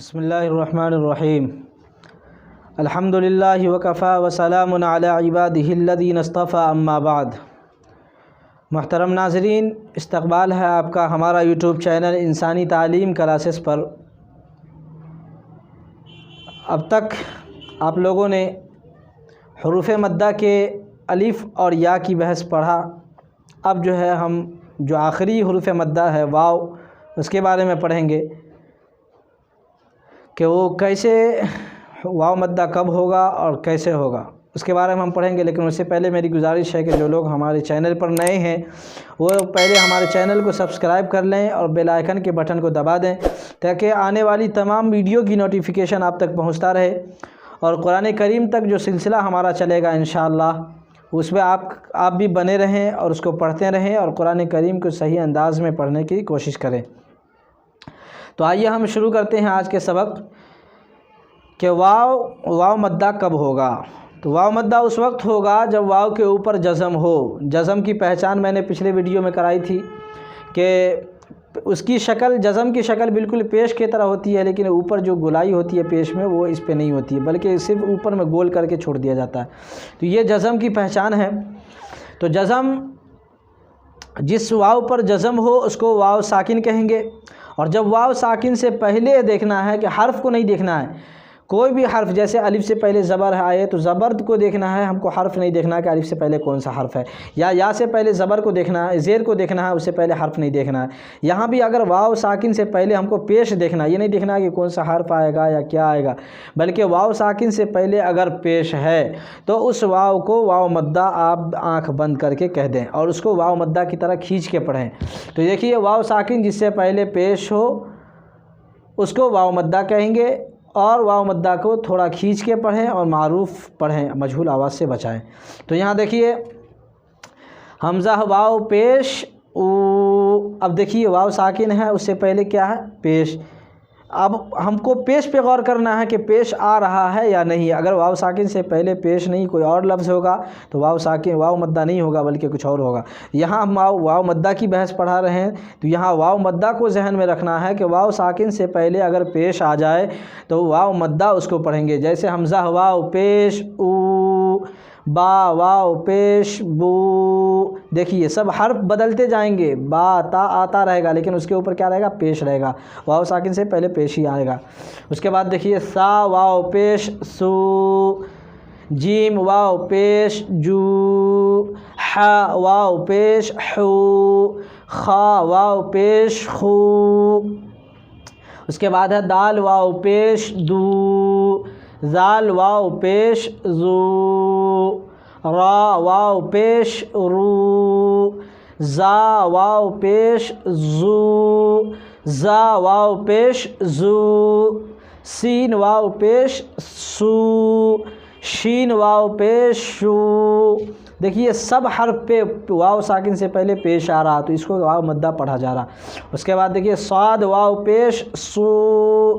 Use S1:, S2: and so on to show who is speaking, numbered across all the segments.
S1: بسم اللہ الرحمن الرحیم الحمدللہ وکفا وسلام علی عبادہ الذین اصطفیٰ اما بعد۔ محترم ناظرین، استقبال ہے آپ کا ہمارا یوٹیوب چینل انسانی تعلیم کلاسز پر۔ اب تک آپ لوگوں نے حروف مدہ کے الف اور یا کی بحث پڑھا۔ اب جو ہے ہم جو آخری حروف مدہ ہے واو، اس کے بارے میں پڑھیں گے کہ وہ کیسے واو مدہ کب ہوگا اور کیسے ہوگا، اس کے بارے میں ہم پڑھیں گے۔ لیکن اس سے پہلے میری گزارش ہے کہ جو لوگ ہمارے چینل پر نئے ہیں وہ پہلے ہمارے چینل کو سبسکرائب کر لیں اور بیل آئیکن کے بٹن کو دبا دیں تاکہ آنے والی تمام ویڈیو کی نوٹیفیکیشن آپ تک پہنچتا رہے، اور قرآن کریم تک جو سلسلہ ہمارا چلے گا انشاءاللہ اس میں آپ بھی بنے رہیں اور اس کو پڑھتے رہیں اور قرآن کریم کو صحیح انداز میں پڑھنے کی کوشش کریں۔ تو آئیے ہم شروع کرتے ہیں آج کے سبق کہ واو مدہ کب ہوگا۔ تو واو مدہ اس وقت ہوگا جب واو کے اوپر جزم ہو۔ جزم کی پہچان میں نے پچھلے ویڈیو میں کرائی تھی کہ اس کی شکل، جزم کی شکل بالکل پیش کی طرح ہوتی ہے، لیکن اوپر جو گولائی ہوتی ہے پیش میں وہ اس پہ نہیں ہوتی ہے، بلکہ صرف اوپر میں گول کر کے چھوڑ دیا جاتا ہے۔ تو یہ جزم کی پہچان ہے۔ تو جزم، جس واو پر جزم ہو اس کو واو ساکن کہیں گے۔ اور جب واو ساکن سے پہلے دیکھنا ہے کہ حرف کو نہیں دیکھنا ہے، کوئی بھی حرف، جیسے الف سے پہلے زبر آئے تو زبر کو دیکھنا ہے، ہم کو حرف نہیں دیکھنا ہے کہ الف سے پہلے کون سا حرف ہے، یا سے پہلے زبر کو دیکھنا ہے، زیر کو دیکھنا ہے، اس سے پہلے حرف نہیں دیکھنا ہے۔ یہاں بھی اگر واو ساکن سے پہلے ہم کو پیش دیکھنا ہے، یہ نہیں دیکھنا ہے کہ کون سا حرف آئے گا یا کیا آئے گا، بلکہ واو ساکن سے پہلے اگر پیش ہے تو اس واو کو واو مدہ آپ آنکھ بند کر کے کہہ دیں اور اس کو واو مدہ کی طرح کھینچ کے پڑھیں۔ تو دیکھیے واو ساکن جس سے پہلے پیش ہو اس کو واو مدہ کہیں گے، اور واو مدہ کو تھوڑا کھینچ کے پڑھیں اور معروف پڑھیں، مجہول آواز سے بچائیں۔ تو یہاں دیکھیے حمزہ واو پیش او، اب دیکھیے واو ساکن ہے، اس سے پہلے کیا ہے؟ پیش۔ اب ہم کو پیش پہ غور کرنا ہے کہ پیش آ رہا ہے یا نہیں۔ اگر واو ساکن سے پہلے پیش نہیں کوئی اور لفظ ہوگا تو واو مدہ نہیں ہوگا بلکہ کچھ اور ہوگا۔ یہاں ہم واو مدہ کی بحث پڑھا رہے ہیں، تو یہاں واو مدہ کو ذہن میں رکھنا ہے کہ واو ساکن سے پہلے اگر پیش آ جائے تو واو مدہ اس کو پڑھیں گے۔ جیسے حمزہ واو پیش او، با واو پیش بو، دیکھیے سب حرف بدلتے جائیں گے، با تا آتا رہے گا لیکن اس کے اوپر کیا رہے گا؟ پیش رہے گا۔ واو ساکن سے پہلے پیش ہی آئے گا۔ اس کے بعد دیکھیے سا واو پیش سو، جیم واو پیش جو، حا واو پیش حو، خا واو پیش خو۔ اس کے بعد ہے دال واو پیش دو، زال واو پیش زو، را واو پیش رو، زا واو پیش زو، زا واو پیش زو، سین واو پیش سو، شین واو پیش شو۔ دیکھیے سب حرف پہ واو ساکن سے پہلے پیش آ رہا تو اس کو واو مدہ پڑھا جا رہا۔ اس کے بعد دیکھیے صاد واو پیش سو،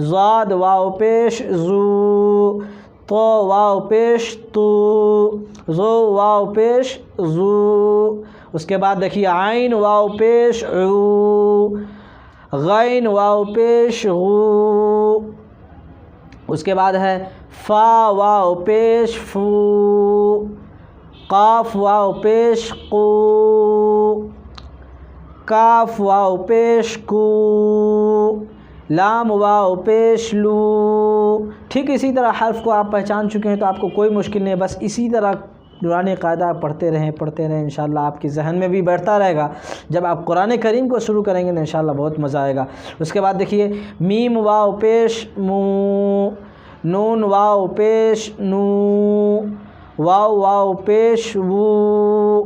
S1: زاد واو پیش زو، تو واو پیش تو، زو واو پیش زو۔ اس کے بعد دیکھیے عین واو پیش عو، غین واو پیش غو۔ اس کے بعد ہے فا واو پیش فو، قاف واو پیش قو، کاف واو پیش کو، لام واو پیش لو۔ ٹھیک اسی طرح حرف کو آپ پہچان چکے ہیں تو آپ کو کوئی مشکل نہیں ہے، بس اسی طرح نورانی قاعدہ پڑھتے رہیں انشاءاللہ آپ کے ذہن میں بھی بیٹھتا رہے گا۔ جب آپ قرآن کریم کو شروع کریں گے تو انشاءاللہ بہت مزہ آئے گا۔ اس کے بعد دیکھیے میم واو پیش مو، نون واو پیش نو، واو واو پیش وو،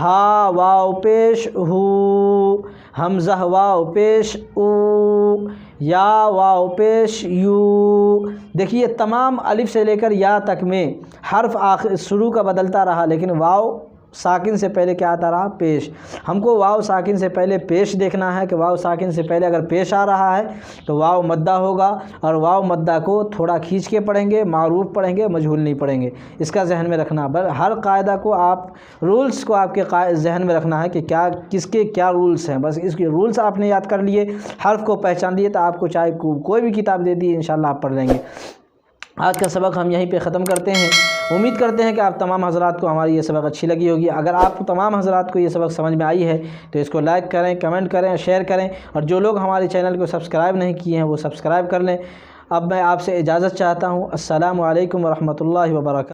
S1: ہا واو پیش ہو، حمزہ واو پیش او، یا واو پیش یو۔ دیکھیے تمام الف سے لے کر یا تک میں حرف آخر شروع کا بدلتا رہا لیکن واو ساکن سے پہلے کیا آتا رہا؟ پیش۔ ہم کو واو ساکن سے پہلے پیش دیکھنا ہے کہ واو ساکن سے پہلے اگر پیش آ رہا ہے تو واو مدہ ہوگا، اور واو مدہ کو تھوڑا کھینچ کے پڑھیں گے، معروف پڑھیں گے، مجہول نہیں پڑھیں گے۔ اس کا ذہن میں رکھنا، ہر قاعدہ کو آپ رولز کو آپ کے ذہن میں رکھنا ہے کہ کیا کس کے کیا رولز ہیں، بس اس کے رولز آپ نے یاد کر لیے، حرف کو پہچان لیے، تو آپ کو چاہے کوئی بھی کتاب دے دی انشاءاللہ آپ پڑھ لیں گے۔ آج کا سبق ہم یہیں پہ ختم کرتے ہیں۔ امید کرتے ہیں کہ آپ تمام حضرات کو ہماری یہ سبق اچھی لگی ہوگی۔ اگر آپ تمام حضرات کو یہ سبق سمجھ میں آئی ہے تو اس کو لائک کریں، کمنٹ کریں، شیئر کریں، اور جو لوگ ہمارے چینل کو سبسکرائب نہیں کیے ہیں وہ سبسکرائب کر لیں۔ اب میں آپ سے اجازت چاہتا ہوں۔ السلام علیکم ورحمۃ اللہ وبرکاتہ۔